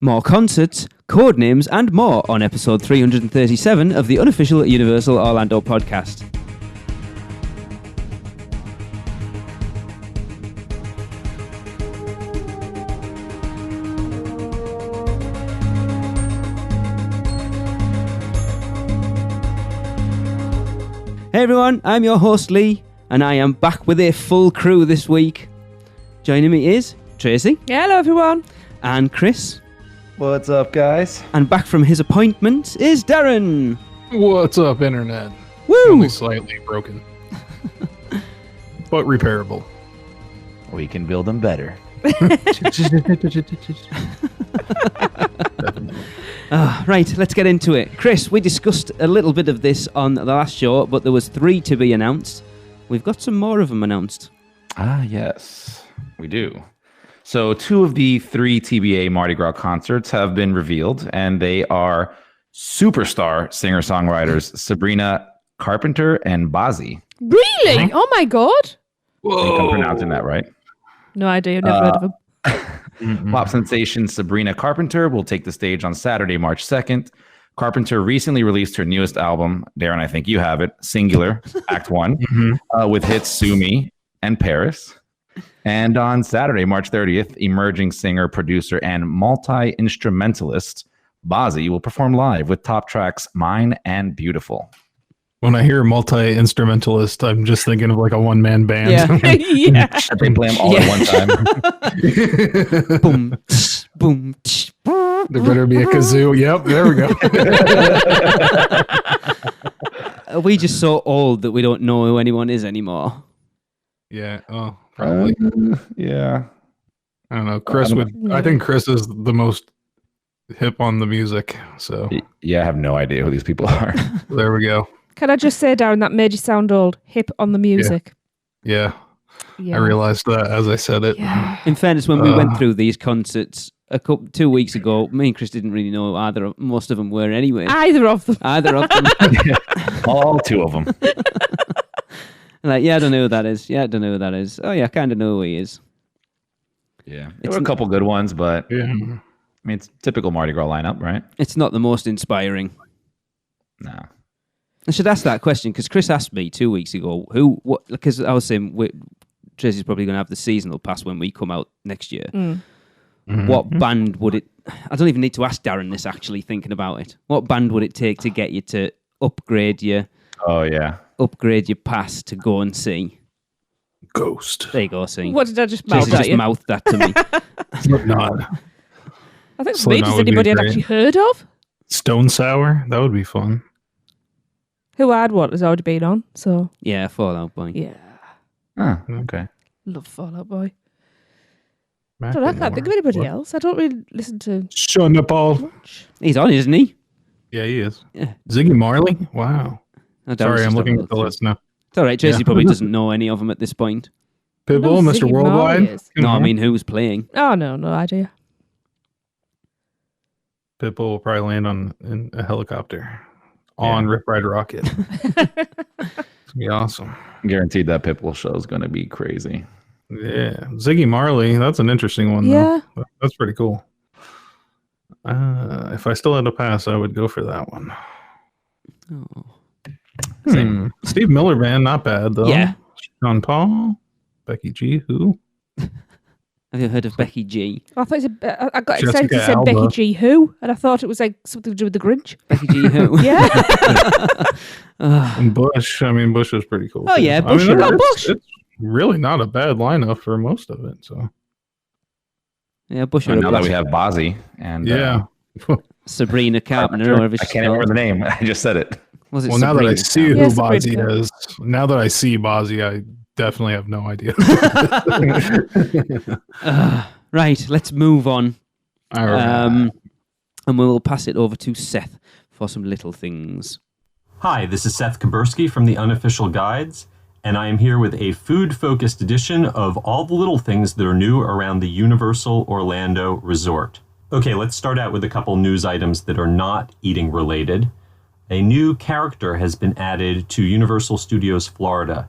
More concerts, Codenames, and more on episode 337 of the unofficial Universal Orlando podcast. Hey everyone, I'm your host Lee, and I am back with a full crew this week. Joining me is Tracy. Hello everyone. And Chris. What's up, guys? And back from his appointment is Darren. What's up, Internet? Woo! Only slightly broken. But repairable. We can build them better. Right, let's get into it. Chris, we discussed a little bit of this on the last show, but there was 3 to be announced. We've got some more of them announced. Ah, yes, we do. So 2 of the 3 TBA Mardi Gras concerts have been revealed, and they are superstar singer-songwriters Sabrina Carpenter and Bazzi. Really? Oh my god. I think I'm pronouncing that right. No idea. Never heard of him. Pop sensation Sabrina Carpenter will take the stage on Saturday, March 2nd. Carpenter recently released her newest album, Darren, I think you have it, Singular, Act 1, with hits Sue Me and Paris. And on Saturday, March 30th, emerging singer, producer, and multi-instrumentalist Bazzi will perform live with top tracks Mine and Beautiful. When I hear multi-instrumentalist, I'm just thinking of like a one-man band. Yeah. Yeah. They play them all at one time. Boom, tsh, boom, tsh. There better be a kazoo. Yep, there we go. Are we just so old that we don't know who anyone is anymore? Yeah, oh, probably. Yeah. I don't know. Chris would. I think Chris is the most hip on the music. So Yeah, I have no idea who these people are. there we go. Can I just say, Darren, that made you sound old? Hip on the music. Yeah, Yeah. I realized that as I said it. Yeah. In fairness, when we went through these concerts 2 weeks ago, me and Chris didn't really know who most of them were anyway. Either of them. Either of them. All 2 of them. Like, yeah, I don't know who that is. Yeah, I don't know who that is. Oh, yeah, I kind of know who he is. Yeah. There were a couple good ones, but Yeah. I mean, it's typical Mardi Gras lineup, right? It's not the most inspiring. No. I should ask that question because Chris asked me 2 weeks ago what, because I was saying Tracy's probably going to have the seasonal pass when we come out next year. What band would it? I don't even need to ask Darren this. Actually, thinking about it, what band would it take to get you to upgrade your pass to go and see? Ghost. There you go. See, What did I just mouth Tracy at just you? mouthed that to me. Slipknot. I think Slipknot Beach is would be anybody I'd great. actually heard of. Stone Sour. That would be fun. Who I'd want has already been on. So, Yeah, Fallout Boy. yeah. Oh, okay. Love Fall Out Boy. I can't think of anybody else. I don't really listen to Sean Paul. much. He's on, isn't he? Yeah, he is. Yeah. Ziggy Marley. Wow. Oh, Darren's Sorry, just I'm looking having a at the look list now. It's all right. Tracy Yeah. probably doesn't know any of them at this point. Pitbull, No, Mr. Ziggy Marley Worldwide. is. No, I mean who's playing. Oh, no idea. Pitbull will probably land in a helicopter on Rip Ride Rocket. It's gonna be awesome. Guaranteed that Pitbull show is going to be crazy. Yeah, Ziggy Marley. That's an interesting one. Yeah. Though. That's pretty cool. If I still had a pass, I would go for that one. Oh. Same. Steve Miller Band, not bad though. Yeah. Sean Paul, Becky G. Who? Have you heard of Becky G? I thought I got Jessica excited. You said Alba. Becky G. Who? And I thought it was like something to do with the Grinch. Becky G who? Yeah. And Bush. I mean, Bush is pretty cool. Oh, too. yeah, I mean, Bush. it's really not a bad lineup for most of it. So Yeah, Bush. So now that we have Bazzi and yeah. Sabrina Carpenter, or whatever I she's can't remember the name. I just said it. Was it Well, now that I Sabrina see who Yeah, Sabrina Bazzi Carpenter. is, now that I see Bazzi, I definitely have no idea. Right, let's move on. All right. And we'll pass it over to Seth for some little things. Hi, this is Seth Kabursky from the Unofficial Guides, and I am here with a food-focused edition of all the little things that are new around the Universal Orlando Resort. Okay, let's start out with a couple news items that are not eating related. A new character has been added to Universal Studios Florida.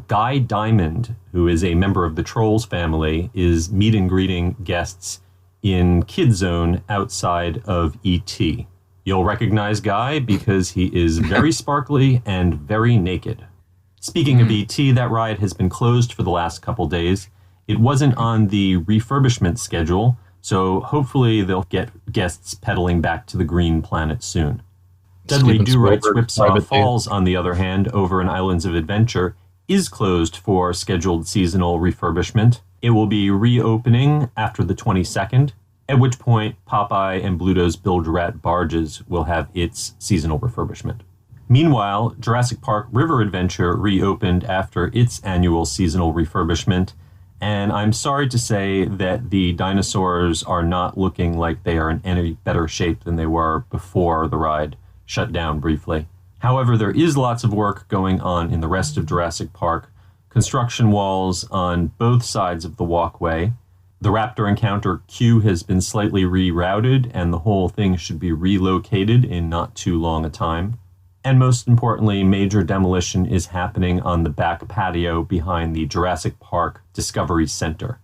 Guy Diamond, who is a member of the Trolls family, is meet and greeting guests in Kid Zone outside of E.T. You'll recognize Guy because he is very sparkly and very naked. Speaking of E.T., that ride has been closed for the last couple days. It wasn't on the refurbishment schedule, so hopefully they'll get guests pedaling back to the Green Planet soon. Dudley Do-Right's Whipsaw Falls, on the other hand, over in Islands of Adventure, is closed for scheduled seasonal refurbishment. It will be reopening after the 22nd, at which point Popeye and Bluto's Bilge Rat Barges will have its seasonal refurbishment. Meanwhile, Jurassic Park River Adventure reopened after its annual seasonal refurbishment, and I'm sorry to say that the dinosaurs are not looking like they are in any better shape than they were before the ride shut down briefly. However, there is lots of work going on in the rest of Jurassic Park. Construction walls on both sides of the walkway. The Raptor Encounter queue has been slightly rerouted, and the whole thing should be relocated in not too long a time. And most importantly, major demolition is happening on the back patio behind the Jurassic Park Discovery Center.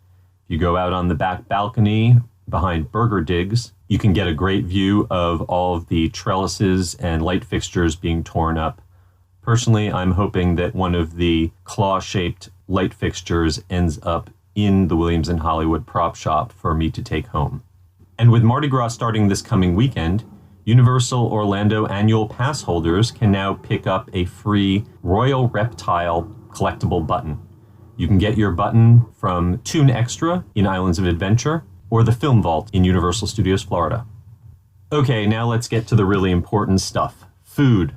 If you go out on the back balcony behind Burger Digs, you can get a great view of all of the trellises and light fixtures being torn up. Personally, I'm hoping that one of the claw-shaped light fixtures ends up in the Williams & Hollywood prop shop for me to take home. And with Mardi Gras starting this coming weekend, Universal Orlando annual pass holders can now pick up a free Royal Reptile collectible button. You can get your button from Toon Extra in Islands of Adventure or the Film Vault in Universal Studios Florida. Okay, now let's get to the really important stuff. Food.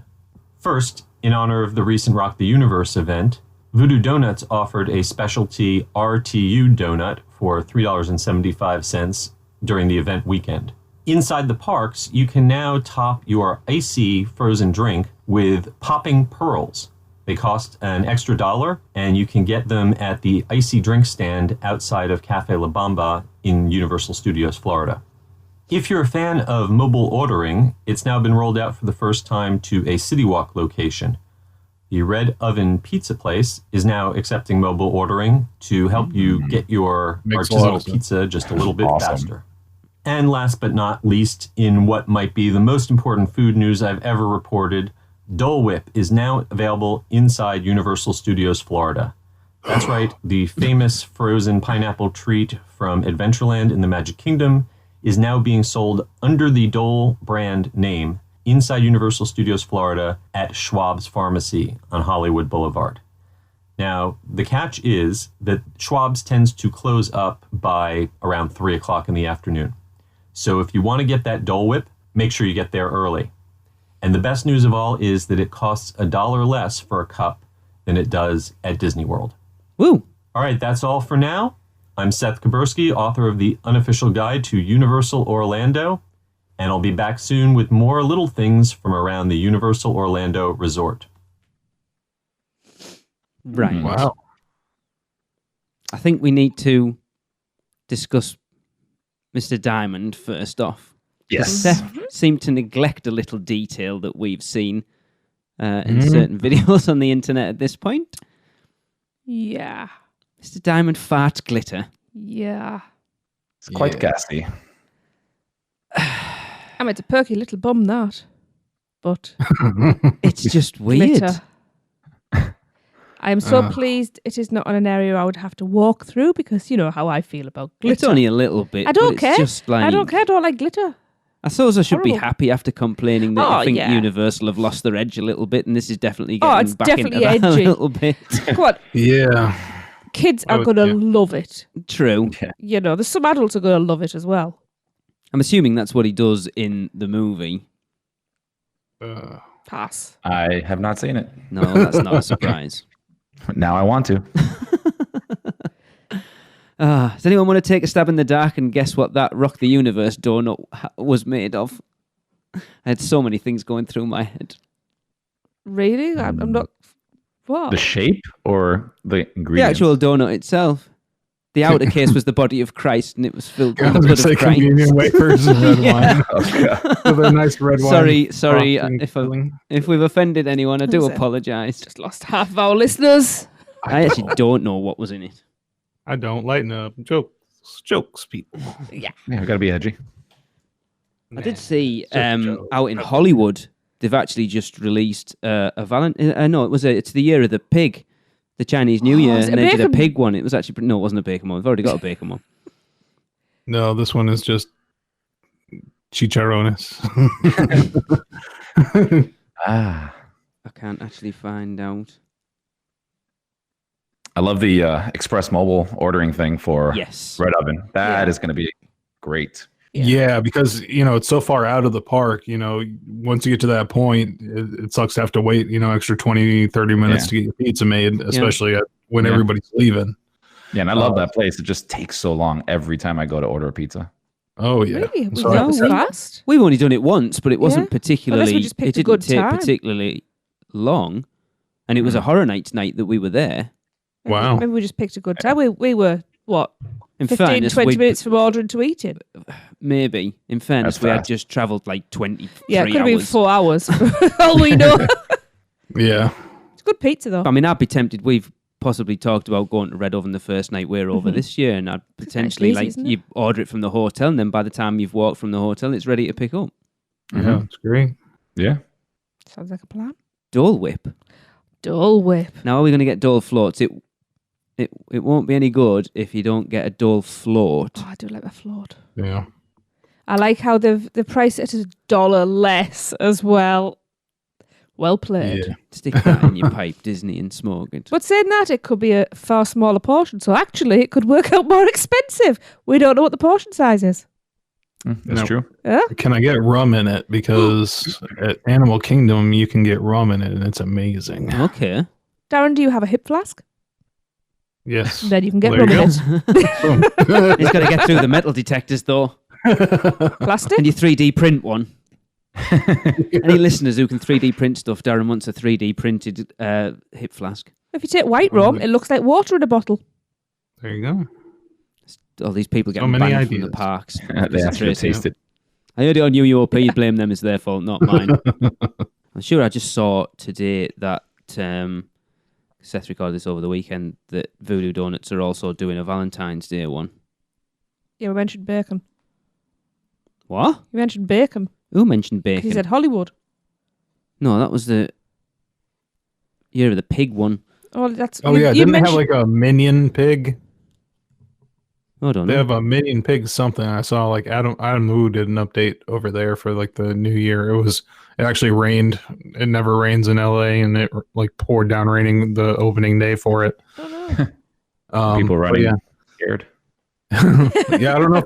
First, in honor of the recent Rock the Universe event, Voodoo Donuts offered a specialty RTU donut for $3.75 during the event weekend. Inside the parks, you can now top your icy frozen drink with popping pearls. They cost an extra $1, and you can get them at the icy drink stand outside of Cafe La Bamba in Universal Studios, Florida. If you're a fan of mobile ordering, it's now been rolled out for the first time to a City Walk location. The Red Oven Pizza Place is now accepting mobile ordering to help you get your artisanal pizza just a little bit faster. And last but not least, in what might be the most important food news I've ever reported, Dole Whip is now available inside Universal Studios Florida. That's right, the famous frozen pineapple treat from Adventureland in the Magic Kingdom is now being sold under the Dole brand name inside Universal Studios Florida at Schwab's Pharmacy on Hollywood Boulevard. Now, the catch is that Schwab's tends to close up by around 3 o'clock in the afternoon. So if you want to get that Dole Whip, make sure you get there early. And the best news of all is that it costs $1 less for a cup than it does at Disney World. Woo! All right, that's all for now. I'm Seth Kaburski, author of the Unofficial Guide to Universal Orlando, and I'll be back soon with more little things from around the Universal Orlando Resort. Right. Wow. I think we need to discuss Mr. Diamond first off. Yes. Seth seemed to neglect a little detail that we've seen in certain videos on the internet at this point. Yeah. Mr. Diamond farts glitter. Yeah. It's quite gassy. I mean, it's a perky little bum, that. But It's just weird. glitter. I am so pleased it is not on an area I would have to walk through because you know how I feel about glitter. It's only a little bit. I don't but care. It's just like, I don't care. I don't like glitter. I suppose I should be Horrible. happy after complaining that I think yeah. Universal have lost their edge a little bit, and this is definitely Oh, getting it's back definitely into that edgy. a little bit. Come on. Yeah. Kids I are would- going to yeah. love it. True. You know, there's some adults are going to love it as well. I'm assuming that's what he does in the movie. Pass. I have not seen it. No, that's not a surprise. Now I want to. Does anyone want to take a stab in the dark and guess what that Rock the Universe donut was made of? I had so many things going through my head. Really? I'm not. What? The shape or the The ingredients? actual donut itself. The outer case was the body of Christ, and it was filled with the God, blood it's of like Christ. communion wafers and red Yeah. wine. Okay. With a nice red wine. Sorry, frosting if filling. we've offended anyone, I do That's it. apologise. Just lost half of our listeners. I actually don't know what was in it. I don't lighten up. Jokes. Jokes, people. Yeah. Yeah, we gotta be edgy. I did see Just a joke. out in Hollywood, they've actually just released a Valentine. No, it's the year of the pig, the Chinese New Year, is it and a they did a bacon? pig one. It was actually no, it wasn't a bacon one. We've already got a bacon one. No, this one is just chicharrones. Ah, I can't actually find out. I love the Express Mobile ordering thing for Yes. Red Oven. That Yeah. is going to be great. Yeah, because it's so far out of the park. Once you get to that point, it sucks to have to wait. Extra 20, 30 minutes to get your pizza made, especially when everybody's leaving. Yeah, and I love that place. It just takes so long every time I go to order a pizza. Oh yeah, Really? Was So that I- fast? We've only done it once, but it wasn't Yeah. particularly. Unless we just picked it a didn't good take time. particularly long, and it was a Horror Nights night that we were there. Wow. Maybe we just picked a good time. We were, what, In 15, fairness, 20 minutes from ordering to eating? maybe. In fairness, That's we had fast. just travelled like 23 Yeah, it could have been hours. 4 hours. All we know. yeah. It's good pizza, though. I mean, I'd be tempted. We've possibly talked about going to Red Oven the first night we're over this year, and I'd potentially easy, isn't it? you order it from the hotel, and then by the time you've walked from the hotel, it's ready to pick up. Yeah, it's great. Yeah. Sounds like a plan. Dole Whip. Dole Whip. Now, are we going to get Dole floats? It won't be any good if you don't get a Dole float. Oh, I do like a float. Yeah. I like how they've priced it at $1 less as well. Well played. Yeah. Stick that in your pipe, Disney, and smoke it. But saying that, it could be a far smaller portion. So actually, it could work out more expensive. We don't know what the portion size is. That's No. true. Can I get rum in it? Because at Animal Kingdom, you can get rum in it, and it's amazing. Okay. Darren, do you have a hip flask? Yes. Then you can get There rum you in go. it. He's got to get through the metal detectors, though. Plastic? Can you 3D print one? Any listeners who can 3D print stuff, Darren wants a 3D printed hip flask. If you take white rum, it looks like water in a bottle. There you go. All these people getting many banned from ideas. the parks. They asked you to taste it. I heard it on UUOP. Blame them, it's their fault, not mine. I'm sure I just saw today that Seth recorded this over the weekend that Voodoo Donuts are also doing a Valentine's Day one. Yeah, we mentioned bacon. What? You mentioned bacon. Who mentioned He bacon? said Hollywood. No, that was the year of the pig one. Oh, that's. Oh, you- yeah. you Didn't they have mentioned- like a minion pig? Hold on. They have a minion pig something. I saw like Adam Wu did an update over there for like the new year. It actually rained. It never rains in LA, and it like poured down raining the opening day for it. Oh, Um, People but running Yeah. scared. Yeah, I don't know.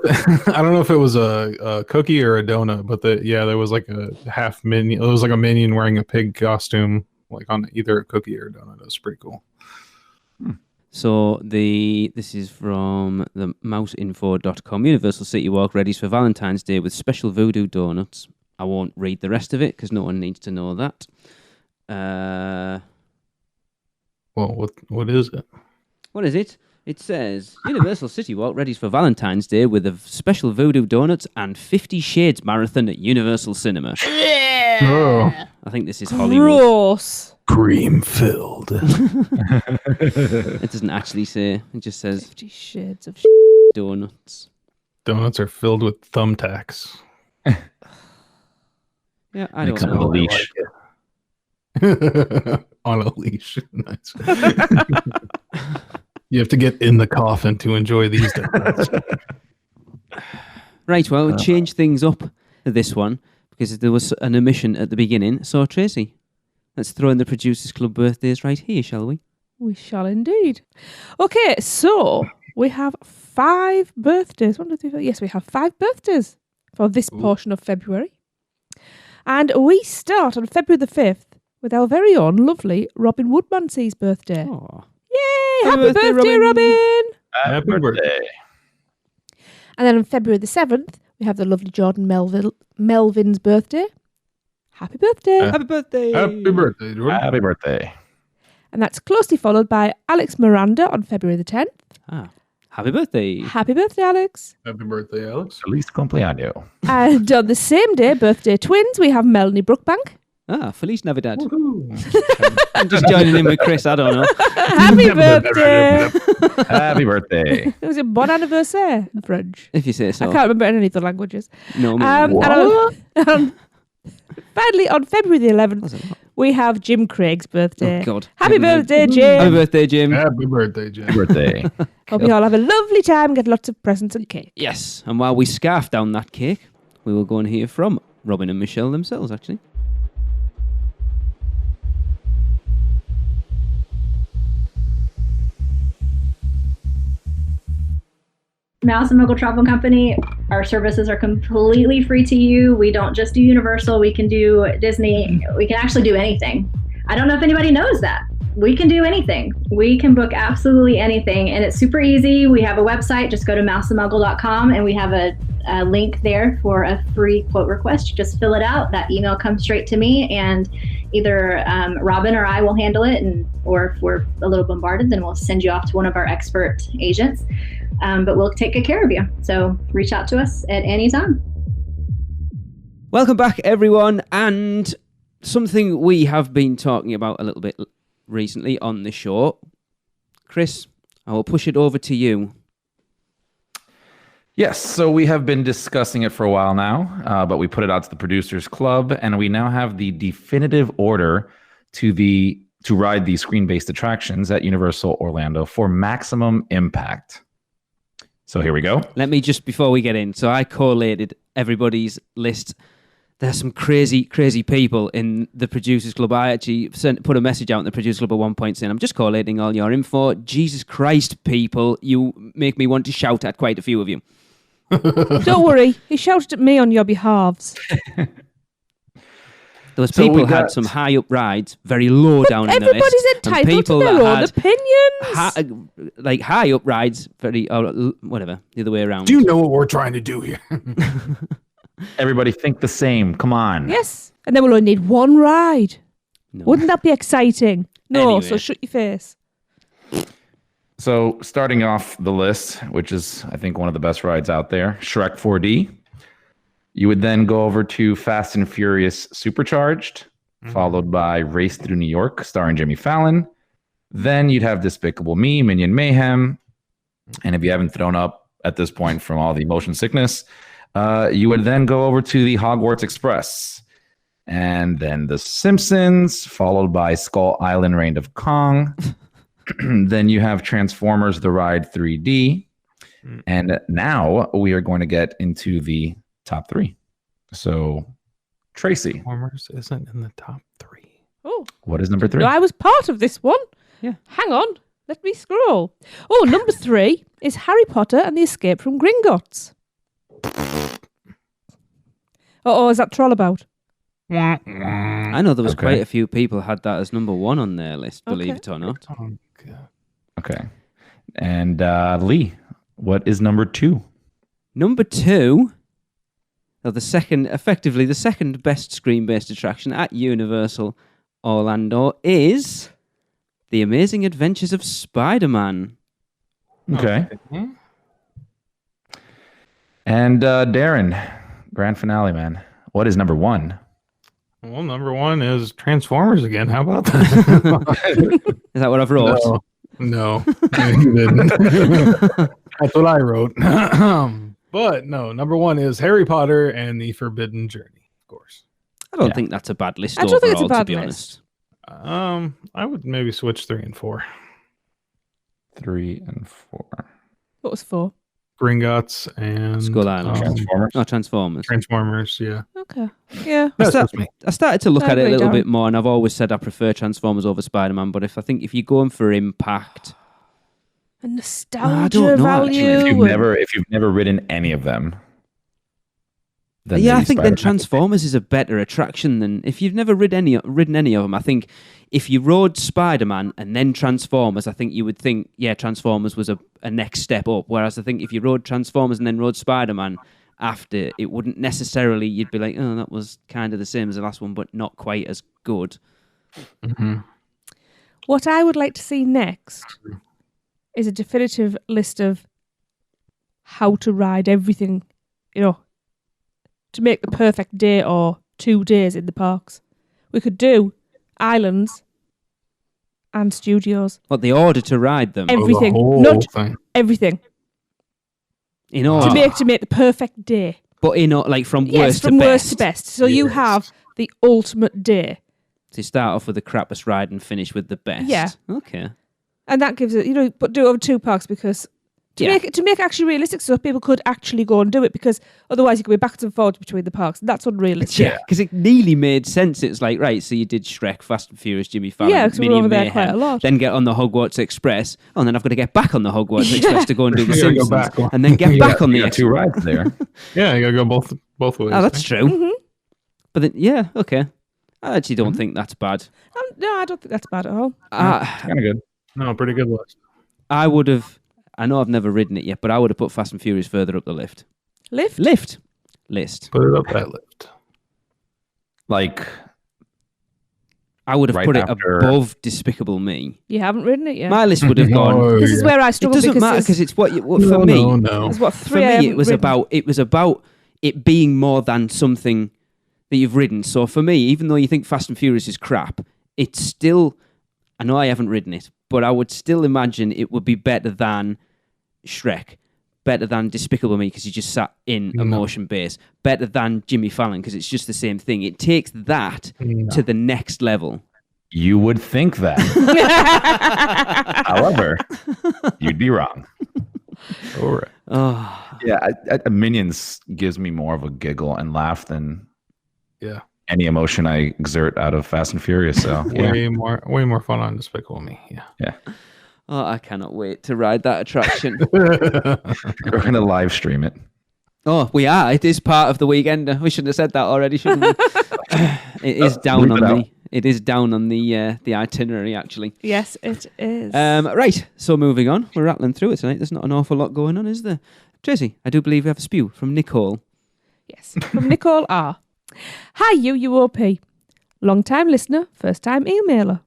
I don't know if it was a cookie or a donut, but there was like a half minion. It was like a minion wearing a pig costume, like on either a cookie or a donut. It was pretty cool. So this is from the mouseinfo.com. Universal City Walk readies for Valentine's Day with special voodoo donuts. I won't read the rest of it because no one needs to know that. Well, what is it? What is it? It says Universal City Walk readies for Valentine's Day with a special voodoo donuts and 50 Shades marathon at Universal Cinema. Oh, I think this is Hollywood. gross. cream filled. It doesn't actually say. It just says 50 shades of donuts. Donuts are filled with thumbtacks. Yeah, I They don't come with a know. leash. On a leash. Nice. You have to get in the coffin to enjoy these donuts. Right, well, we changed things up for this one because there was an omission at the beginning. So, Tracy, let's throw in the Producers Club birthdays right here, shall we? We shall indeed. Okay, so we have 5 birthdays. 1, 2, 3, 4. Yes, we have 5 birthdays for this portion of February. And we start on February the 5th with our very own lovely Robin Woodmansey's birthday. Oh, Yay! Happy Happy birthday, birthday, Robin. Robin! Happy birthday. And then on February the 7th, we have the lovely Jordan Melvin's birthday. Happy birthday! happy birthday! Happy birthday, Jordan. Happy birthday. And that's closely followed by Alex Miranda on February the 10th. Happy birthday! Happy birthday, Alex! Happy birthday, Alex. Feliz cumpleaños. And on the same day, birthday twins, we have Melanie Brookbank. Feliz Navidad. I'm just joining in with Chris. I don't know. Happy birthday! Happy birthday. It was a bon anniversaire in French. If you say so. I can't remember any of the languages. No, Finally, on February the 11th, we have Jim Craig's birthday. Oh, God. Happy birthday, Jim. Happy birthday, Jim. Happy birthday, Jim. Happy birthday. Hope you all have a lovely time, get lots of presents and cake. Yes. And while we scarf down that cake, we will go and hear from Robin and Michelle themselves, actually. Mouse Muggle Travel Company, our services are completely free to you. We don't just do Universal, we can do Disney, we can actually do anything. I don't know if anybody knows that. We can do anything. We can book absolutely anything, and it's super easy. We have a website, just go to mousemuggle.com, and we have a link there for a free quote request. You just fill it out, that email comes straight to me, and either Robin or I will handle it, or if we're a little bombarded, then we'll send you off to one of our expert agents. But we'll take good care of you. So reach out to us at any time. Welcome back, everyone. And something we have been talking about a little bit recently on the show. Chris, I will push it over to you. Yes, so we have been discussing it for a while now, but we put it out to the Producers Club, and we now have the definitive order to ride the screen-based attractions at Universal Orlando for maximum impact. So here we go. Let me just, before we get in, so I collated everybody's list. There's some crazy, crazy people in the Producers Club. I actually put a message out in the Producers Club at one point saying, I'm just collating all your info. Jesus Christ, people, you make me want to shout at quite a few of you. Don't worry, he shouted at me on your behalves. Those people had some high up rides, very low down in the list. Everybody's entitled to their own opinions. Like high up rides, very whatever, the other way around. Do you know what we're trying to do here? Everybody think the same. Come on. Yes, and then we'll only need one ride. No. Wouldn't that be exciting? No, Anyway. so shut your face. So starting off the list, which is, I think, one of the best rides out there, Shrek 4D. You would then go over to Fast and Furious Supercharged, followed by Race Through New York, starring Jimmy Fallon. Then you'd have Despicable Me, Minion Mayhem. And if you haven't thrown up at this point from all the motion sickness, you would then go over to the Hogwarts Express. And then The Simpsons, followed by Skull Island, Reign of Kong. Then you have Transformers The Ride 3D. And now we are going to get into the top three. So, Tracy. Transformers isn't in the top three. Oh, What is number three? no, I was part of this one. Yeah. Hang on, let me scroll. Oh, number 3 is Harry Potter and the Escape from Gringotts. Is that troll about? I know there was Okay. quite a few people had that as number 1 on their list, believe Okay. it or not. Oh, God. Okay. And Lee, what is number 2? Number 2, or effectively the second best screen-based attraction at Universal Orlando is The Amazing Adventures of Spider-Man. Okay. And Darren, grand finale, man. What is number 1? Well, number 1 is Transformers again. How about that? Is that what I've wrote? No, you didn't. That's what I wrote. But no, number 1 is Harry Potter and the Forbidden Journey, of course. I don't think that's a bad list I don't think it's a overall, to bad be list. honest. I would maybe switch 3 and 4. 3 and 4. What was 4? Gringotts and Skull Island. Transformers. Oh, Transformers. Transformers, yeah. Okay. Yeah. That's just me. I started to look I at it a agree, little Darren. bit more, and I've always said I prefer Transformers over Spider-Man, but if you're going for impact, A I nostalgia don't know, value. actually. If you've never ridden any of them, then yeah, I maybe think then Spider-Man. Transformers is a better attraction than if you've never ridden any of them. I think if you rode Spider-Man and then Transformers, I think you would think, yeah, Transformers was a next step up. Whereas I think if you rode Transformers and then rode Spider-Man after, it wouldn't necessarily, you'd be like, oh, that was kind of the same as the last one, but not quite as good. Mm-hmm. What I would like to see next is a definitive list of how to ride everything, to make the perfect day or 2 days in the parks. We could do islands and studios. What, the order to ride them? Everything. The whole Not thing. everything. In order. To make the perfect day. But like from Yes, worst from to worst best. to best. So you have the ultimate day. So you start off with the crappiest ride and finish with the best. Yeah. Okay. And that gives it, but do it over 2 parks because to make it actually realistic so people could actually go and do it, because otherwise you could be backwards and forwards between the parks. That's unrealistic. Yeah, because it nearly made sense. It's like, right, so you did Shrek, Fast and Furious, Jimmy Fallon, Yeah, because we Mini were over there Mayhem, quite a lot. then get on the Hogwarts Express. Oh, and then I've got to get back on the Hogwarts Express to go and do the You gotta go Simpsons. back. And then get back on the You got 2 rides there. Yeah, you gotta go both ways. Oh, that's true. Mm-hmm. But then, yeah, okay. I actually don't think that's bad. No, I don't think that's bad at all. Kind of good. No, pretty good list. I would have, I know I've never ridden it yet, but I would have put Fast and Furious further up the list. Lift? List. Put it up that lift. Like, I would have Right put it after- above Despicable Me. You haven't ridden it yet. My list would have gone. No, This is where I It struggle doesn't because matter because it's what for me. No. it's what For 3 I me, haven't it was ridden. about it being more than something that you've ridden. So for me, even though you think Fast and Furious is crap, it's still. I know I haven't ridden it, but I would still imagine it would be better than Shrek, better than Despicable Me because you just sat in a motion base, better than Jimmy Fallon because it's just the same thing. It takes that to the next level. you would think that. However, you'd be wrong. All right. Oh, Yeah, Minions gives me more of a giggle and laugh than Yeah. any emotion I exert out of Fast and Furious. So yeah. Way more fun on Despicable Me. Yeah. oh, I cannot wait to ride that attraction. We're gonna live stream it. Oh, we are. It is part of the weekend. We shouldn't have said that already, shouldn't we? It is down leave it on out. it is down on the itinerary actually. Yes, it is. Right. So moving on, we're rattling through it tonight. There's not an awful lot going on, is there? Tracy, I do believe we have a spew from Nicole. Yes, from Nicole R. Hi, UUOP. Long-time listener, first-time emailer.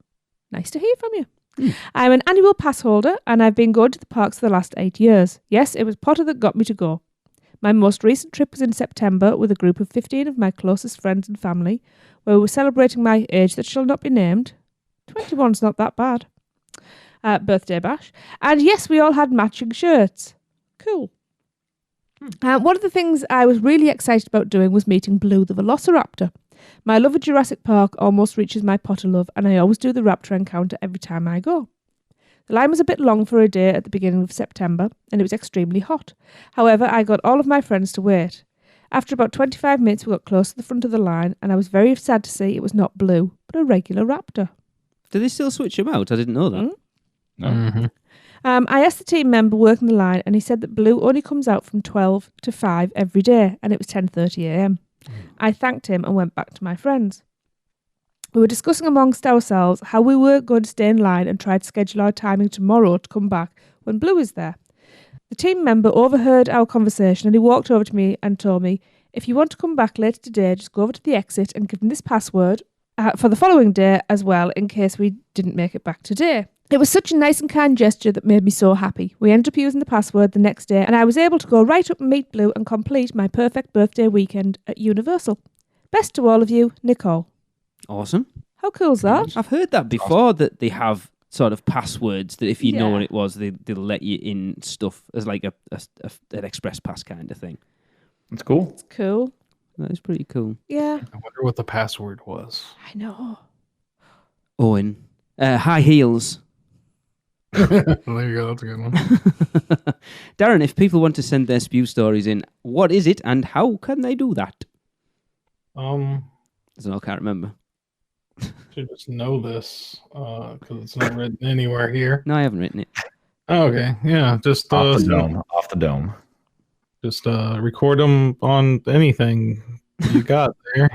Nice to hear from you. I'm an annual pass holder and I've been going to the parks for the last 8 years. Yes, it was Potter that got me to go. My most recent trip was in September with a group of 15 of my closest friends and family, where we were celebrating my age that shall not be named. 21's not that bad. Birthday bash. And yes, we all had matching shirts. Cool. One of the things I was really excited about doing was meeting Blue the Velociraptor. My love of Jurassic Park almost reaches my Potter love, and I always do the raptor encounter every time I go. The line was a bit long for a day at the beginning of September, and it was extremely hot. However, I got all of my friends to wait. After about 25 minutes, we got close to the front of the line, and I was very sad to see it was not Blue, but a regular raptor. Do they still switch them out? I didn't know that. No. Mm-hmm. I asked the team member working the line, and he said that Blue only comes out from 12 to 5 every day, and it was 10:30 a.m. I thanked him and went back to my friends. We were discussing amongst ourselves how we were going to stay in line and try to schedule our timing tomorrow to come back when Blue is there. The team member overheard our conversation and he walked over to me and told me, if you want to come back later today, just go over to the exit and give them this password for the following day as well, in case we didn't make it back today. It was such a nice and kind gesture that made me so happy. We ended up using the password the next day and I was able to go right up and meet Blue and complete my perfect birthday weekend at Universal. Best to all of you, Nicole. Awesome. How cool is that? I've heard that before, that they have sort of passwords that if you know Yeah. what it was, they'll let you in stuff as like an express pass kind of thing. It's cool. It's cool. That is pretty cool. Yeah, I wonder what the password was. I know. Owen. High heels. There you go. That's a good one. Darren, if people want to send their spew stories in, what is it and how can they do that? I I can't remember. should just know this because it's not written anywhere here. No, I haven't written it. Okay, yeah, just Off the dome. Just record them on anything you got there,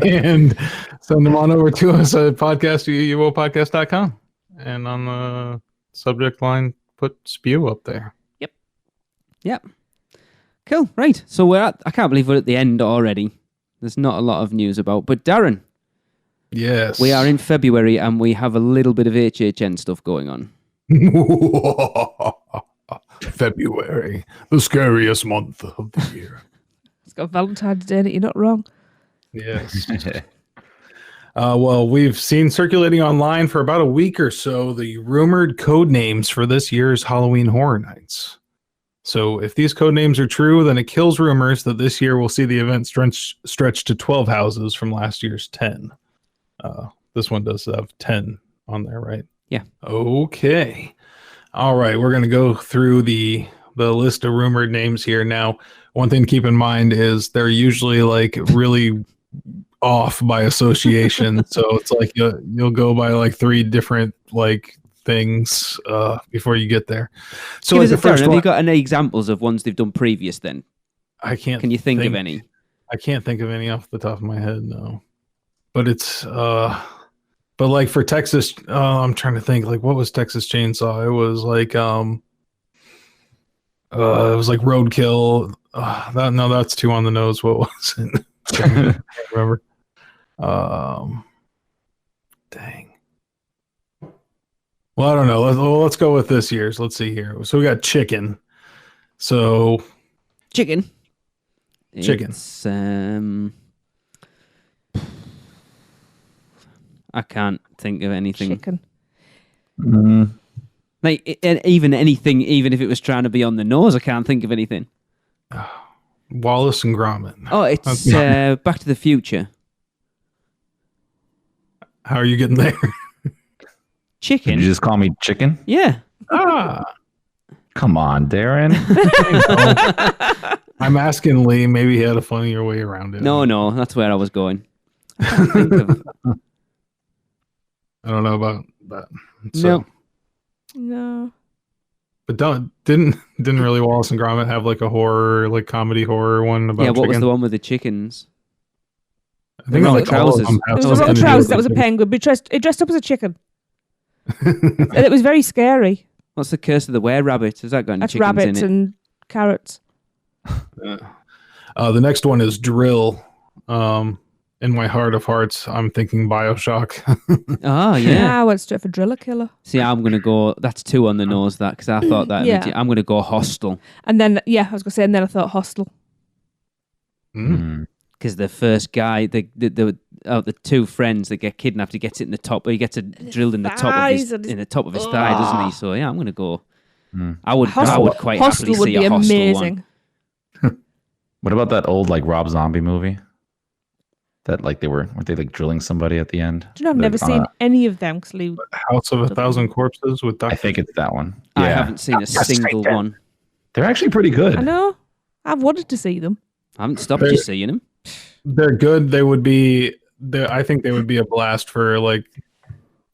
and send them on over to us at UUOpodcast.com. And on the subject line, put spew up there. Yep. Cool. Right. So I can't believe we're at the end already. There's not a lot of news about. But Darren, Yes. we are in February and we have a little bit of HHN stuff going on. February, the scariest month of the year. It's got Valentine's Day in it, you're not wrong. Yes. Well, we've seen circulating online for about a week or so the rumored code names for this year's Halloween Horror Nights. So if these code names are true, then it kills rumors that this year we'll see the event stretch to 12 houses from last year's 10. This one does have 10 on there, right? Yeah. Okay. All right. We're going to go through the list of rumored names here. Now, one thing to keep in mind is they're usually like really off by association. So it's like you'll go by like 3 different like things before you get there. So like the first have one, you got any examples of ones they've done previous then? I can't. Can you think of any? I can't think of any off the top of my head, no. But it's but like for Texas, I'm trying to think like what was Texas Chainsaw? It was like Roadkill. That's 2 on the nose. What was it? I can't remember. Dang. Well, I don't know. Let's go with this year's. Let's see here. So we got chicken. So Chicken. Chicken. I can't think of anything. Chicken. Like even anything, even if it was trying to be on the nose, I can't think of anything. Wallace and Gromit. Oh, it's Back to the Future. How are you getting there? Chicken. Did you just call me chicken? Yeah. Come on, Darren. I'm asking Lee. Maybe he had a funnier way around it. No, that's where I was going. I can't think of... I don't know about that. So, No. But didn't really Wallace and Gromit have like a horror, like comedy horror one about what chicken? was the one with the chickens? I think Like like trousers. It was on trousers that was a penguin, but it dressed up as a chicken. And it was very scary. What's the Curse of the Were-Rabbit? Has that got any That's chickens rabbits in it? and carrots. The next one is Drill. In my heart of hearts, I'm thinking BioShock. Oh, yeah. I went straight for Driller Killer. See, I'm going to go... That's 2 on the nose, that, because I thought that... Yeah. I'm going to go Hostel. And then, I was going to say, and then I thought Hostel. Because the first guy, the 2 friends that get kidnapped, he gets it in the top, or he gets it drilled in the top of his thigh, doesn't he? So yeah, I'm gonna go. I would quite happily would see be a Hostel amazing. one. What about that old like Rob Zombie movie? That like weren't they like drilling somebody at the end? Do you know, I've never seen any of them. House of a Thousand Corpses with Dr. I think it's that one. I Yeah. haven't seen a single one. They're actually pretty good. I know. I've wanted to see them. I haven't stopped you seeing them. They're good. They would be. I think they would be a blast for like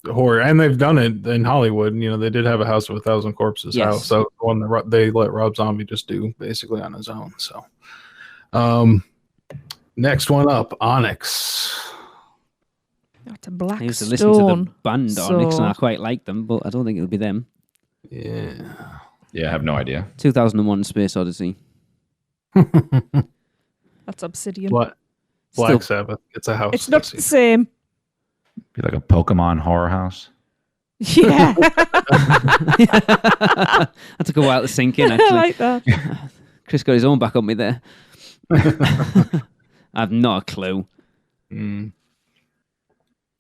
horror, and they've done it in Hollywood. You know, they did have a House of a Thousand Corpses house. So the one that they let Rob Zombie just do basically on his own. So, next one up, Onyx. That's a black I used to stone. listen to the band Onyx, and I quite like them, but I don't think it'll be them. Yeah. Yeah, I have no idea. 2001: Space Odyssey. That's Obsidian. What? Black Sabbath. It's a house. It's not the same. Be like a Pokemon horror house. Yeah. That took a while to sink in, actually. I like that. Chris got his own back on me there. I have not a clue.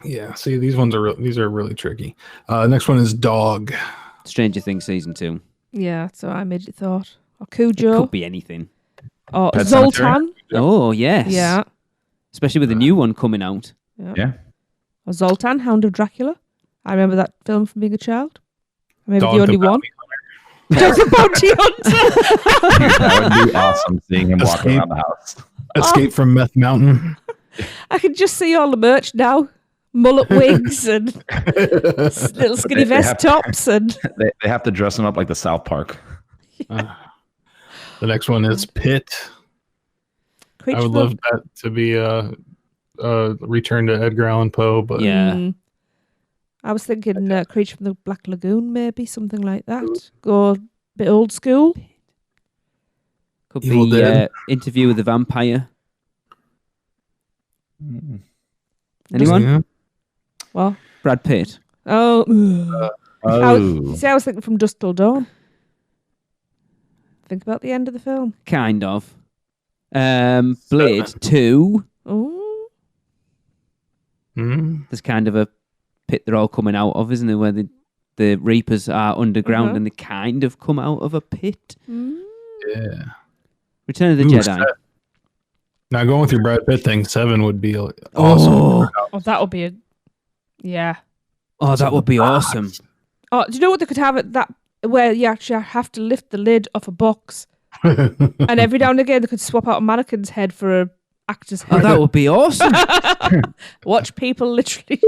Yeah, see, these are really tricky. Next one is Dog. Stranger Things season 2. Yeah, so I immediately thought. Or Cujo. Could be anything. Or Pet Zoltan. Oh, yes. Yeah. Especially with the new one coming out. Yeah. Or Zoltan, Hound of Dracula. I remember that film from being a child. Maybe Dog the only one. Dog the Bounty Hunter. That would be awesome seeing him walking around the house. Escape from Meth Mountain. I can just see all the merch now. Mullet wigs and little skinny vest tops. And They have to dress him up like the South Park. The next one is Pit. I would love that to be a return to Edgar Allan Poe, but Yeah. I was thinking Creature from the Black Lagoon, maybe something like that. Go a bit old school. Could Evil be Dead. Interview with the Vampire. Anyone? Yeah. Well, Brad Pitt. oh, Oh. see, I was thinking From Dusk Till Dawn. Think about the end of the film. Kind of. Blade 2. Oh, There's kind of a pit they're all coming out of, isn't there, where the Reapers are underground and they kind of come out of a pit. Yeah. Return of the Jedi. Now, going with your Brad Pitt thing, 7 would be awesome. Oh, that would be a... Yeah. Oh, that would be awesome. Oh, do you know what they could have at that, where you actually have to lift the lid off a box, and every now and again they could swap out a mannequin's head for a actor's head. Oh, that would be awesome. Watch people literally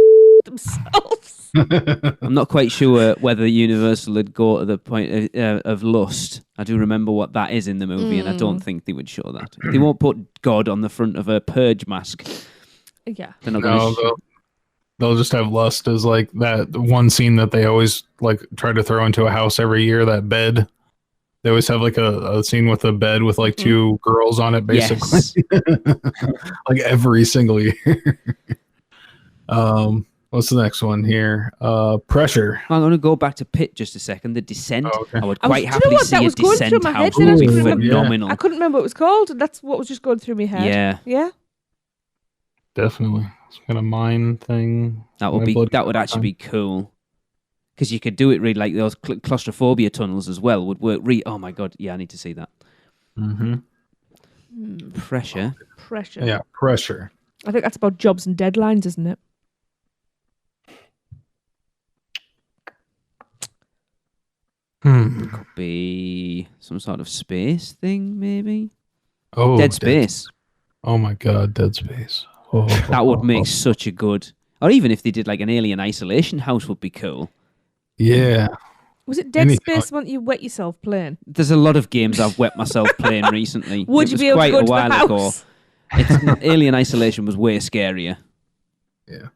themselves. I'm not quite sure whether Universal would go to the point of lust. I do remember what that is in the movie, and I don't think they would show that. They won't put God on the front of a purge mask. Yeah. They're not going to... They'll just have lust as like that one scene that they always like try to throw into a house every year, that bed. They always have like a scene with a bed with like two girls on it, basically. Yes. Like every single year. What's the next one here? Pressure. I'm going to go back to Pit just a second. The Descent. Oh, okay. I would quite happily see a Descent house. Phenomenal. I couldn't remember what it was called. That's what was just going through my head. Yeah. Yeah. Definitely. Some kind of mine thing. That would actually be cool. Because you could do it really like those claustrophobia tunnels as well would work. Oh my god, yeah, I need to see that. Pressure. Pressure. Yeah, pressure. I think that's about jobs and deadlines, isn't it? Could be some sort of space thing, maybe. Oh, Dead Space. Oh my god, Dead Space. Oh, that would make such a good... Or even if they did like an alien isolation house would be cool. Yeah. Was it Dead Space when you wet yourself playing? There's a lot of games I've wet myself playing recently. Would you be able to go to the house? Alien Isolation was way scarier. Yeah.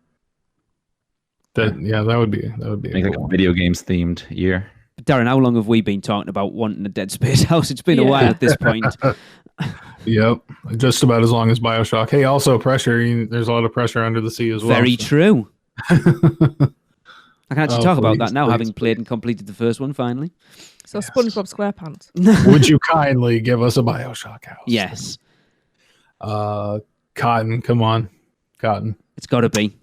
That would be make like a video games themed year. Darren, how long have we been talking about wanting a Dead Space house? It's been a while at this point. Yep, just about as long as BioShock. Hey, also pressure. There's a lot of pressure under the sea as well. Very true. I can actually talk about that now, having please. played and completed the first one finally. So SpongeBob SquarePants. Would you kindly give us a BioShock house? Yes. Cotton, come on. Cotton. It's got to be.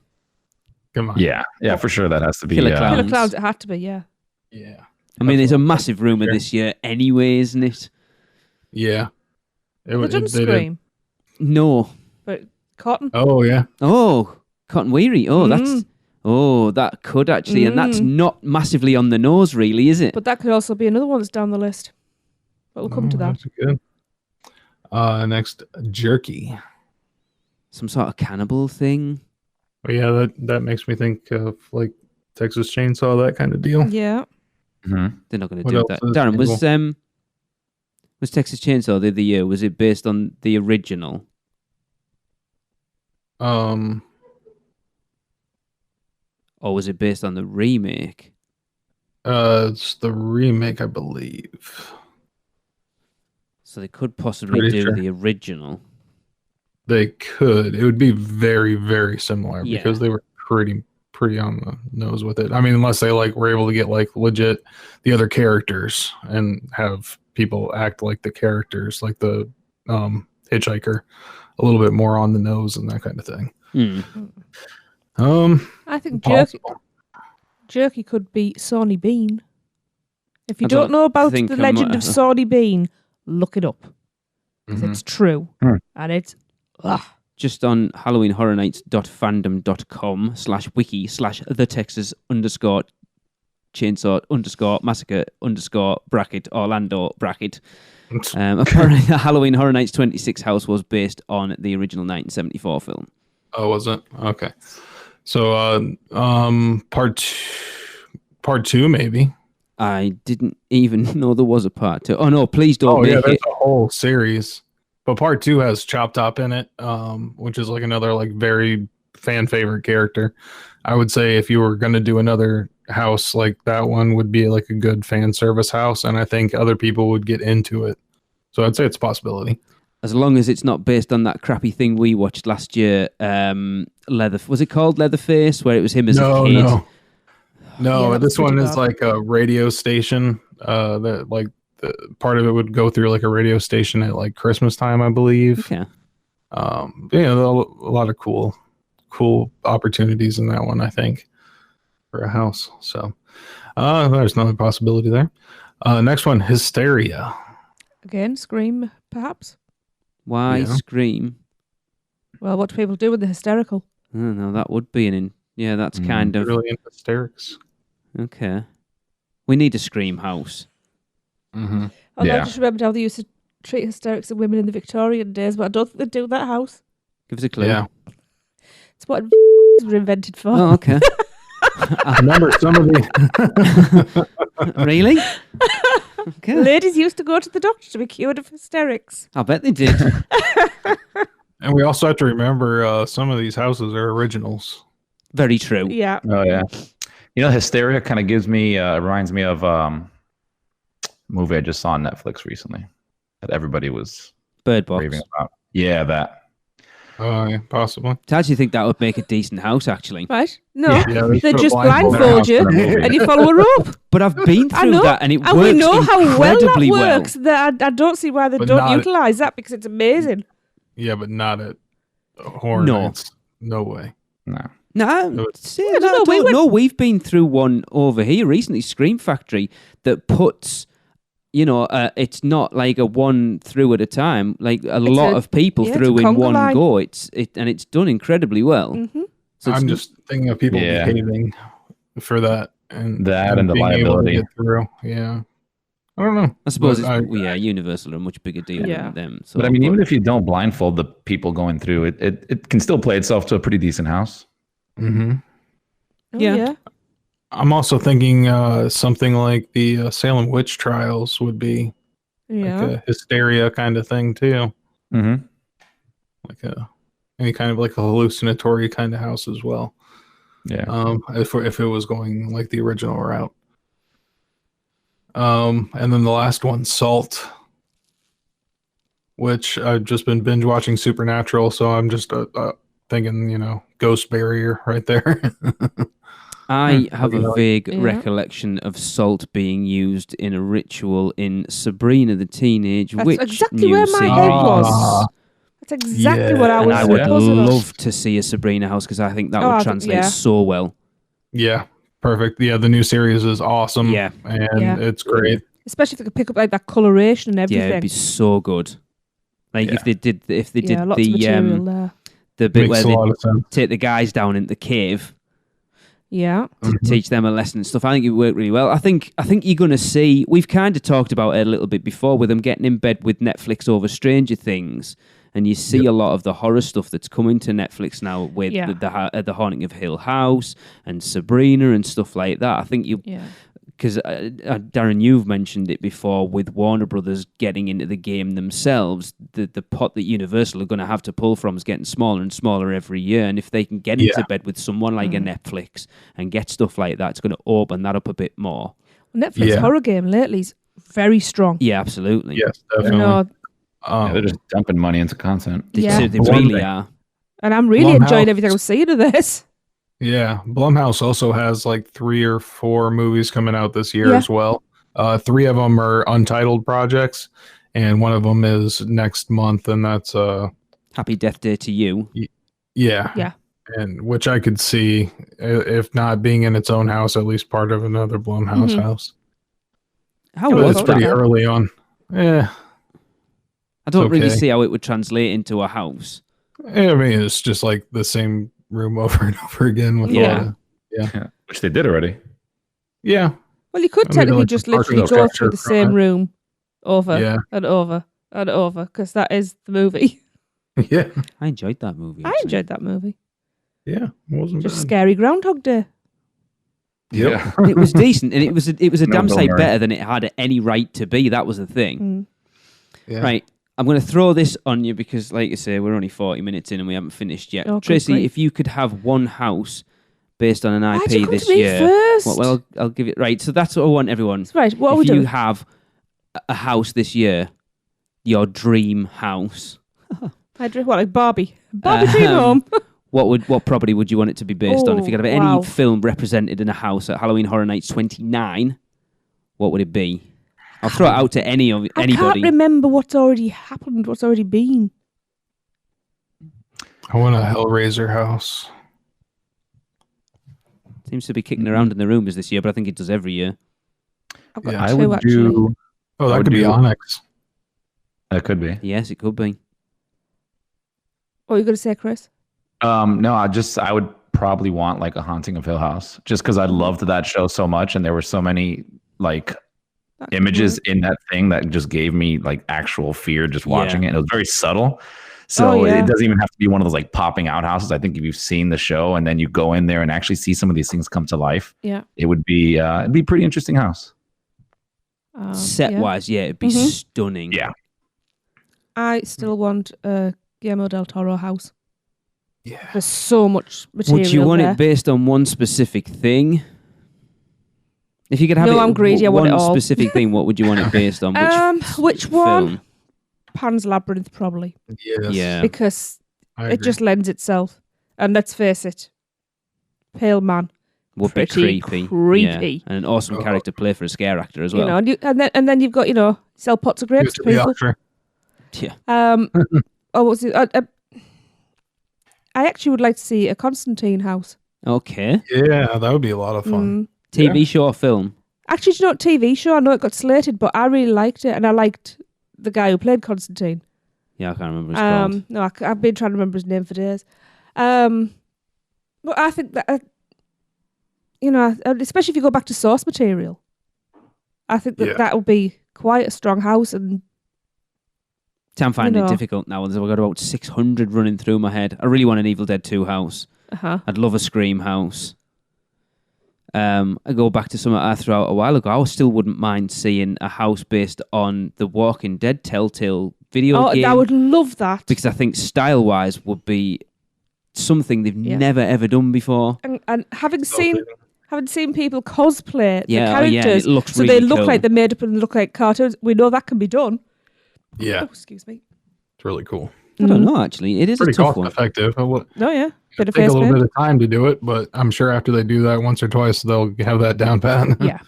Come on. Yeah, for sure that has to be. Killer Clowns. Killer Clowns, it had to be, yeah. Yeah. I mean, there's a massive rumour this year anyway, isn't it? Yeah. They didn't Scream. No. But Cotton. Oh, yeah. Oh, Cotton Weary. Oh, that could actually, and that's not massively on the nose, really, is it? But that could also be another one that's down the list. But we'll come to that. That's good. Next, Jerky. Some sort of cannibal thing. Oh, yeah, that makes me think of like Texas Chainsaw, that kind of deal. Yeah. Mm-hmm. They're not going to do that. Darren, was Texas Chainsaw the other year? Was it based on the original? Or was it based on the remake? It's the remake, I believe. So they could possibly do the original. They could. It would be very, very similar because they were pretty on the nose with it. I mean, unless they like were able to get like legit the other characters and have people act like the characters, like the hitchhiker, a little bit more on the nose and that kind of thing. I think possible. Jerky could be Sawney Bean. If you don't know about the legend of Sawney Bean, look it up. Because it's true. And it's... Just on HalloweenHorror Nights.fandom.com/wiki/the-Texas_Chainsaw_Massacre_Orlando . Apparently the Halloween Horror Nights 26 house was based on the original 1974 film. Oh, was it? Okay. So part two maybe. I didn't even know there was a part 2. Oh no, please don't make it. There's a whole series. But part 2 has Chop Top in it, which is like another like very fan favorite character. I would say if you were going to do another house, like that one would be like a good fan service house, and I think other people would get into it. So I'd say it's a possibility. As long as it's not based on that crappy thing we watched last year, was it called Leatherface, where it was him as a kid? No, this one is like a radio station that like part of it would go through like a radio station at like Christmas time, I believe. Okay. A lot of cool cool opportunities in that one, I think, for a house. So there's another possibility there. Next one, Hysteria. Again, Scream, perhaps. Why Yeah. Scream? Well, what do people do when they're hysterical? I don't know. That would be yeah, that's kind of Really into hysterics. okay. We need a Scream house. Mm-hmm. Although I Yeah. just remembered how they used to treat hysterics and women in the Victorian days, but I don't think they do that house. Give us a clue. Yeah. It's what were invented for. Oh, okay. I remember some of the Really? Okay. Ladies used to go to the doctor to be cured of hysterics. I bet they did. and we also have to remember some of these houses are originals. Very true. Yeah. Oh yeah. Hysteria kind of reminds me of a movie I just saw on Netflix recently that everybody was Bird Box. raving about. Yeah, that. Yeah, possibly. I actually think that would make a decent house, actually. Right? No. Yeah, They just blindfold you and you follow a rope. But I've been I through know. that, and it And works we know how well that incredibly works. That I don't see why they But don't not- utilise that because it's amazing. Yeah, but not at Horror No. Nights. No way. No. No, see, I don't know, we no, we've been through one over here recently, Scream Factory, that puts, it's not like a one through at a time, like a lot of people it's through a in conga one line. go. And it's done incredibly well. Mm-hmm. So I'm just thinking of people Yeah. behaving for that. And The being able to liability. get through. Yeah. I don't know. I suppose But Universal are a much bigger deal Yeah. than them. So, But I mean, even if you don't blindfold the people going through it, it can still play itself to a pretty decent house. Mm-hmm. Oh, Yeah. yeah. I'm also thinking something like the Salem witch trials would be Yeah. like a hysteria kind of thing too. Mm-hmm. Like any kind of like a hallucinatory kind of house as well. Yeah. If it was going like the original route. And then the last one, Salt, which I've just been binge watching Supernatural, so I'm just thinking, ghost barrier right there. I have a Yeah. vague Yeah. recollection of salt being used in a ritual in Sabrina the Teenage That's Witch exactly new where my series. head was. That's exactly what I And was I would supposing of. love to see a Sabrina house because I think that Oh, I would think- translate yeah. so well. Yeah, perfect. Yeah, the new series is awesome. Yeah. And Yeah. it's great. Especially if they could pick up like that coloration and Yeah, everything. it'd be so good. Like Yeah. if they did Lots of material there. the bit Makes where a lot they of sense. take the guys down into the cave Yeah. to teach them a lesson and stuff. I think it worked really well. I think you're going to see. We've kind of talked about it a little bit before with them getting in bed with Netflix over Stranger Things, and you see a lot of the horror stuff that's coming to Netflix now with Yeah. the Haunting of Hill House and Sabrina and stuff like that. I think Yeah. because Darren, you've mentioned it before with Warner Brothers getting into the game themselves, the pot that Universal are going to have to pull from is getting smaller and smaller every year. And if they can get into bed with someone like a Netflix and get stuff like that, it's going to open that up a bit more. Netflix Yeah. horror game lately is very strong. Yeah, absolutely. Yes, You definitely. know, Yeah, they're just dumping money into content. They, Yeah. they One really thing. are. and I'm really Blumhouse. enjoying everything I'm seeing of this. Yeah, Blumhouse also has like 3 or 4 movies coming out this year Yeah. as well. 3 of them are untitled projects, and one of them is next month, and that's Happy Death Day to You. yeah, Yeah. and which I could see, if not being in its own house, at least part of another Blumhouse Mhm. house. How Oh, But was it's that? pretty early on. Yeah, I don't really okay. see how it would translate into a house. I mean it's just like the same room over and over again with Yeah. all the, Which they did already. yeah, Well, you could I mean, technically like just the park literally of go structure through the from same it. room over Yeah. and over and over because that is the movie. yeah, I enjoyed that movie. I actually. enjoyed that movie. yeah. It wasn't Just bad. scary Groundhog Day. Yeah. It was decent, and it was a No, damn Bill sight Murray. better than it had any right to be. That was the thing. Mm. Yeah. Right. I'm going to throw this on you because, like I say, we're only 40 minutes in and we haven't finished yet. Oh, good Tracy, grief. if you could have one house based on an Why'd you IP come this to me year, first? well, I'll give it right. So that's what I want everyone. Right, what are if we you doing? have a house this year, your dream house, Like Barbie? Barbie Dream Um, Home. what property would you want it to be based on? If you could have wow. any film represented in a house at Halloween Horror Nights 29, what would it be? I'll throw it out to I can't anybody. remember what's already happened, what's already been. I want a Hellraiser house. Seems to be kicking around in the rumours this year, but I think it does every year. I've got Yeah, I two would actually. do. Oh, I that would could be do- Onyx. That could be. Yes, it could be. What are you going to say, Chris? No, I would probably want like a Haunting of Hill House, just because I loved that show so much, and there were so many like That could images work. in that thing that just gave me like actual fear just watching Yeah. it. And it was very subtle. So Oh, yeah. it doesn't even have to be one of those like popping out houses. I think if you've seen the show and then you go in there and actually see some of these things come to life, Yeah. it would be it'd be a pretty interesting house. Set yeah. wise, yeah, it'd be Mhm. stunning. Yeah. I still want a Guillermo del Toro house. Yeah. There's so much material Would you want there. it based on one specific thing? If you could have No, it, I'm greedy, I want it one all. specific thing, what would you want it based on? Which one? film? Pan's Labyrinth, probably. Yes. Yeah. Because I it agree. just lends itself. And let's face it, Pale Man. Would be Pretty creepy. creepy. Yeah. And an awesome Oh. character play for a scare actor as You well. know, and then you've got, sell pots of Give grapes it to to the people. usher. Yeah. What was it? I actually would like to see a Constantine house. Okay. Yeah, that would be a lot of fun. TV show or film? Actually, do you know what, TV show? I know it got slated, but I really liked it, and I liked the guy who played Constantine. Yeah, I can't remember what it's called. No, I've been trying to remember his name for days. But I think that, especially if you go back to source material, I think that Yeah. that will be quite a strong house. And I'm finding know. it difficult now. I've got about 600 running through my head. I really want an Evil Dead 2 house. I'd love a Scream house. I go back to something I threw out a while ago. I still wouldn't mind seeing a house based on the Walking Dead Telltale video game. I would love that. Because I think style-wise would be something they've never ever done before. And having seen people cosplay the Yeah, oh yeah, characters, it looks so really they look cool. like they're made up and look like cartoons. We know that can be done. Yeah, Oh, excuse me. it's really cool. I don't know, actually. It is Pretty a tough cost one. effective. It would Oh yeah, bit of take a face little paint. bit of time to do it, but I'm sure after they do that once or twice, they'll have that down pat. Yeah.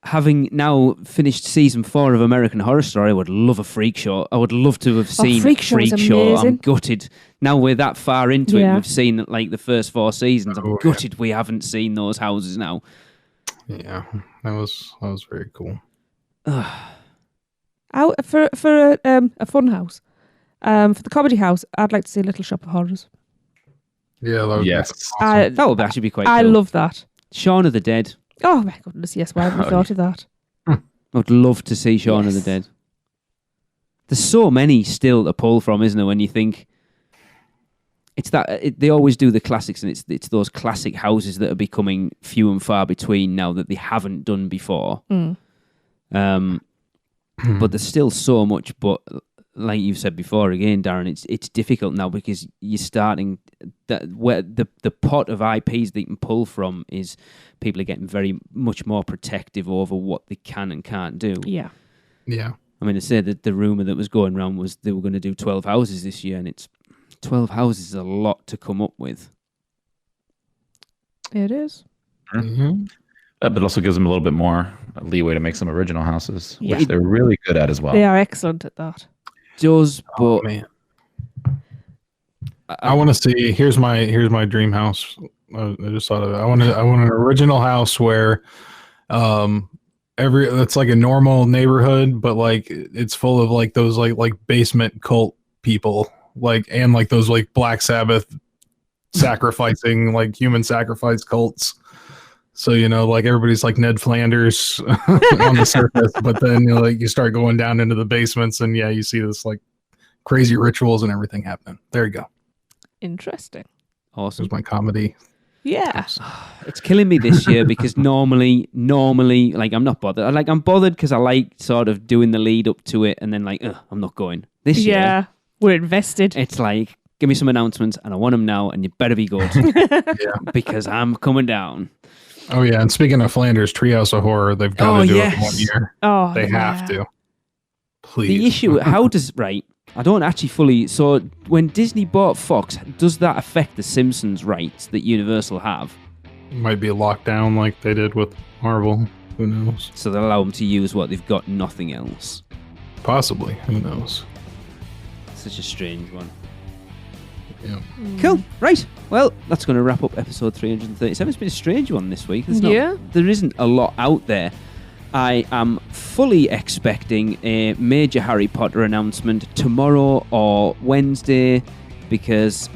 Having now finished season 4 of American Horror Story, I would love a freak show. I would love to have seen Freak Show is I'm amazing. gutted. Now we're that far into it, Yeah. we've seen like the first 4 seasons. I'm Oh, gutted we haven't seen those houses now. Yeah, that was very cool. For a fun house, for the comedy house, I'd like to see Little Shop of Horrors. Yeah, that would Yes. be awesome. That would actually be quite I cool. love that. Shaun of the Dead. Oh my goodness, yes. Why haven't we thought of that? I would love to see Shaun of the Yes. Dead. There's so many still to pull from, isn't there? When you think it's they always do the classics, and it's those classic houses that are becoming few and far between now that they haven't done before. But there's still so much. But like you've said before, again, Darren, it's difficult now because you're starting that where the pot of IPs that you can pull from is people are getting very much more protective over what they can and can't do. Yeah. Yeah. I mean, I said that the rumor that was going around was they were going to do 12 houses this year, and it's 12 houses is a lot to come up with. It is. Mm-hmm. But it also gives them a little bit more leeway to make some original houses, Yeah. which they're really good at as well. They are excellent at that. Does, but Oh, man. I want to see. Here's my dream house. I just thought of it. I want an original house where, it's like a normal neighborhood, but like it's full of like those like basement cult people, and those like Black Sabbath sacrificing like human sacrifice cults. So like everybody's like Ned Flanders on the surface, but then you start going down into the basements, and you see this like crazy rituals and everything happening. There you go. Interesting. awesome. There's my comedy. Yeah. It's killing me this year because normally, like I'm not bothered. I'm bothered because I like sort of doing the lead up to it, and then I'm not going. This year, Yeah. We're invested. it's like, give me some announcements, and I want them now, and you better be good because I'm coming down. Oh yeah, and speaking of Flanders, Treehouse of Horror, they've got to do it one year. Oh, They yeah. have to. Please. The issue, how does I don't actually fully. So when Disney bought Fox, does that affect the Simpsons rights that Universal have? Might be locked down like they did with Marvel. Who knows? So they'll allow them to use what they've got, nothing else. Possibly. Who knows? Such a strange one. Yeah. Cool. Right. Well, that's going to wrap up episode 337. It's been a strange one this week. There isn't a lot out there. I am fully expecting a major Harry Potter announcement tomorrow or Wednesday because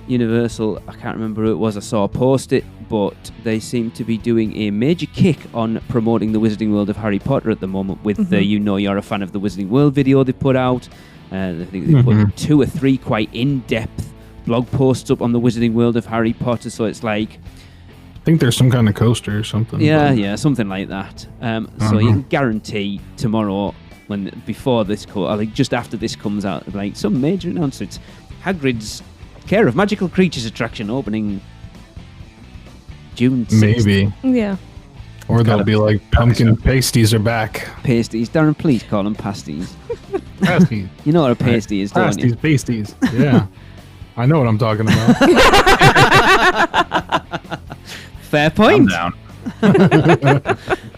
Universal, I can't remember who it was, I saw a post it, but they seem to be doing a major kick on promoting the Wizarding World of Harry Potter at the moment with the You Know You're a Fan of the Wizarding World video they put out. I think they put 2 or 3 quite in-depth blog posts up on the Wizarding World of Harry Potter, so it's like... I think there's some kind of coaster or something. Yeah, something like that. So you can guarantee tomorrow, before this just after this comes out, like some major announcements. Hagrid's Care of Magical Creatures attraction opening June 6th. Maybe. Yeah. Or they'll be like, pumpkin pasties are back. Pasties. Darren, please call them pasties. Pasties. You know what a pasty is, don't you? Pasties. Yeah. I know what I'm talking about. Fair point. Calm down.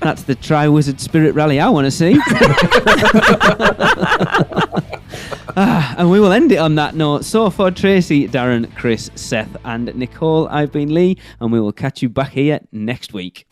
That's the Tri-Wizard Spirit Rally I want to see. And we will end it on that note. So for Tracy, Darren, Chris, Seth and Nicole, I've been Lee, and we will catch you back here next week.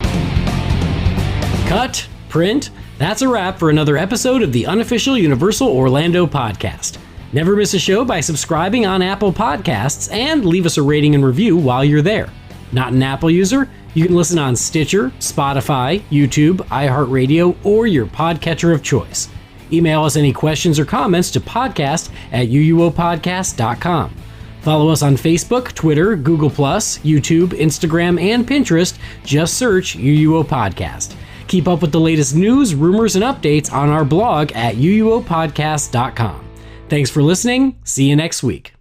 Cut. Print. That's a wrap for another episode of the unofficial Universal Orlando podcast. Never miss a show by subscribing on Apple Podcasts and leave us a rating and review while you're there. Not an Apple user? You can listen on Stitcher, Spotify, YouTube, iHeartRadio, or your podcatcher of choice. Email us any questions or comments to podcast@uuopodcast.com. Follow us on Facebook, Twitter, Google+, YouTube, Instagram, and Pinterest. Just search UUO Podcast. Keep up with the latest news, rumors, and updates on our blog at uuopodcast.com. Thanks for listening. See you next week.